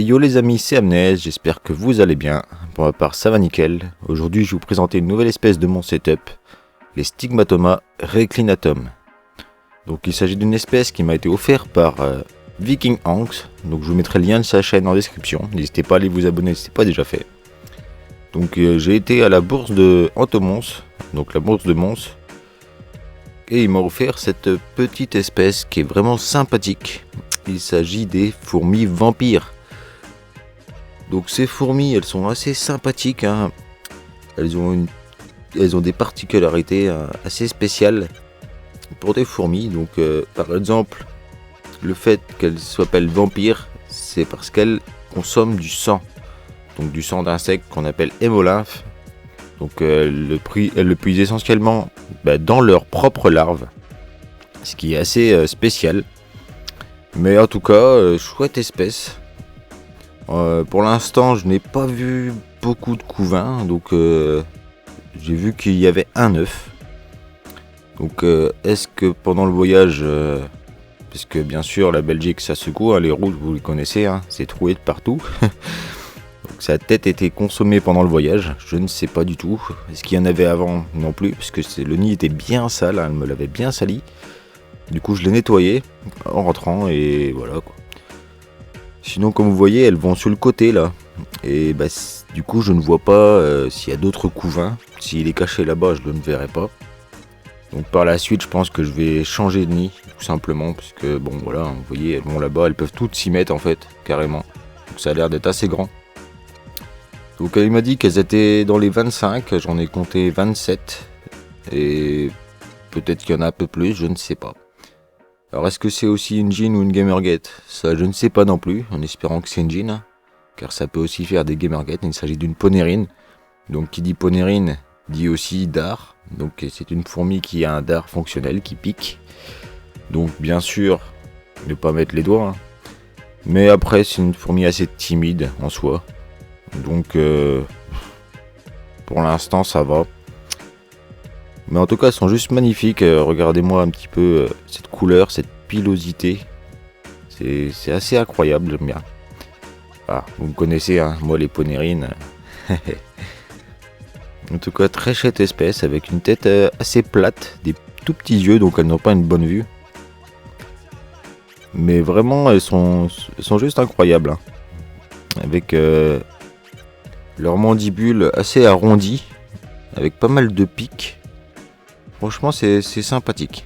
Yo les amis, c'est Amnez, j'espère que vous allez bien. Pour ma part, ça va nickel. Aujourd'hui, je vais vous présenter une nouvelle espèce de mon setup, les Stigmatoma reclinatum. Donc, il s'agit d'une espèce qui m'a été offerte par Viking Hanks. Donc, je vous mettrai le lien de sa chaîne en description. N'hésitez pas à aller vous abonner si ce n'est pas déjà fait. Donc, j'ai été à la bourse de Entomons, donc la bourse de Mons, et il m'a offert cette petite espèce qui est vraiment sympathique. Il s'agit des fourmis vampires. Donc ces fourmis, elles sont assez sympathiques, hein. Elles ont des particularités assez spéciales pour des fourmis. Donc par exemple, le fait qu'elles s'appellent vampires, c'est parce qu'elles consomment du sang. Donc du sang d'insectes qu'on appelle hémolymphe. Donc elles le puisent essentiellement dans leurs propres larves. Ce qui est assez spécial. Mais en tout cas, chouette espèce. Pour l'instant, je n'ai pas vu beaucoup de couvains, donc j'ai vu qu'il y avait un œuf. Donc est-ce que pendant le voyage, parce que bien sûr la Belgique ça secoue, hein, les routes vous les connaissez, hein, c'est troué de partout. Donc sa tête était consommée pendant le voyage, je ne sais pas du tout. Est-ce qu'il y en avait avant? Non plus, parce que le nid était bien sale, hein, elle me l'avait bien sali. Du coup je l'ai nettoyé en rentrant et voilà quoi. Sinon comme vous voyez elles vont sur le côté là. Et du coup je ne vois pas s'il y a d'autres couvains. S'il est caché là-bas je ne le verrai pas. Donc par la suite je pense que je vais changer de nid. Tout simplement parce que bon voilà, vous voyez elles vont là-bas. Elles peuvent toutes s'y mettre en fait carrément. Donc ça a l'air d'être assez grand. Donc elle m'a dit qu'elles étaient dans les 25. J'en ai compté 27. Et peut-être qu'il y en a un peu plus, je ne sais pas. Alors est-ce que c'est aussi une Gin ou une Gamergate? Ça je ne sais pas non plus, en espérant que c'est une Gin, car ça peut aussi faire des Gamergates. Il s'agit d'une ponérine. Donc qui dit ponérine dit aussi dard. Donc c'est une fourmi qui a un dard fonctionnel qui pique. Donc bien sûr, ne pas mettre les doigts. Mais après c'est une fourmi assez timide en soi. Donc pour l'instant ça va. Mais en tout cas, elles sont juste magnifiques. Regardez-moi un petit peu cette couleur, cette pilosité. C'est assez incroyable, j'aime bien. Ah, vous me connaissez, hein, moi les ponérines. En tout cas, très chouette espèce, avec une tête assez plate, des tout petits yeux, donc elles n'ont pas une bonne vue. Mais vraiment, elles sont juste incroyables. Hein. Avec leur mandibule assez arrondie, avec pas mal de pics. Franchement c'est sympathique.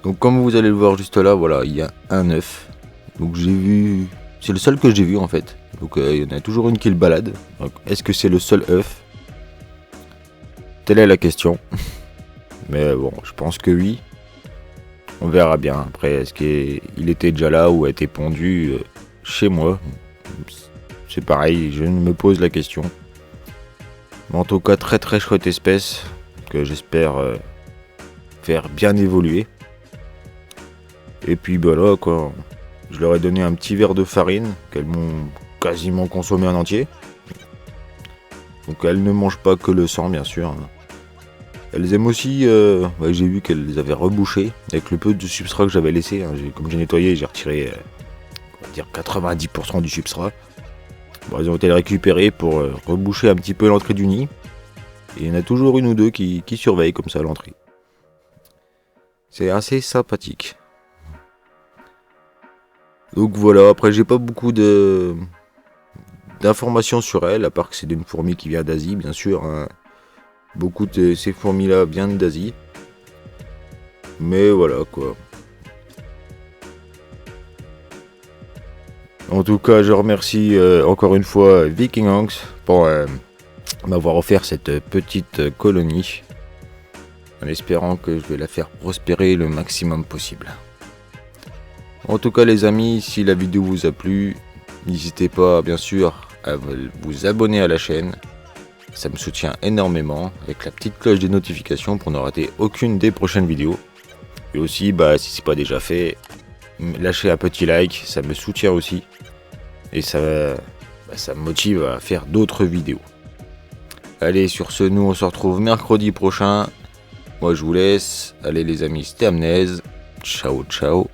Donc comme vous allez le voir juste là, voilà, il y a un œuf. Donc j'ai vu, c'est le seul que j'ai vu en fait. Donc il y en a toujours une qui le balade. Donc est-ce que c'est le seul œuf? Telle est la question. Mais bon, je pense que oui. On verra bien. Après, est-ce qu'il était déjà là ou a été pondu chez moi? C'est pareil, je me pose la question. Mais en tout cas, très très chouette espèce. Que j'espère faire bien évoluer. Et puis voilà quoi, je leur ai donné un petit verre de farine qu'elles m'ont quasiment consommé en entier. Donc elles ne mangent pas que le sang bien sûr. Elles aiment aussi, j'ai vu qu'elles les avaient rebouchées avec le peu de substrat que j'avais laissé. Hein. Comme j'ai nettoyé, j'ai retiré on va dire 90% du substrat. Bon, elles ont été récupérées pour reboucher un petit peu l'entrée du nid. Et il y en a toujours une ou deux qui surveillent comme ça l'entrée. C'est assez sympathique. Donc voilà, après j'ai pas beaucoup d'informations sur elle, à part que c'est une fourmi qui vient d'Asie, bien sûr. Hein. Beaucoup de ces fourmis-là viennent d'Asie. Mais voilà quoi. En tout cas, je remercie encore une fois Viking Hanks pour m'avoir offert cette petite colonie, en espérant que je vais la faire prospérer le maximum possible. En tout cas les amis, si la vidéo vous a plu, n'hésitez pas bien sûr à vous abonner à la chaîne, ça me soutient énormément, avec la petite cloche des notifications pour ne rater aucune des prochaines vidéos. Et aussi, si c'est pas déjà fait, lâchez un petit like, ça me soutient aussi, et ça me motive à faire d'autres vidéos. Allez, sur ce, nous on se retrouve mercredi prochain. Moi je vous laisse. Allez les amis, c'était Amnez. Ciao ciao.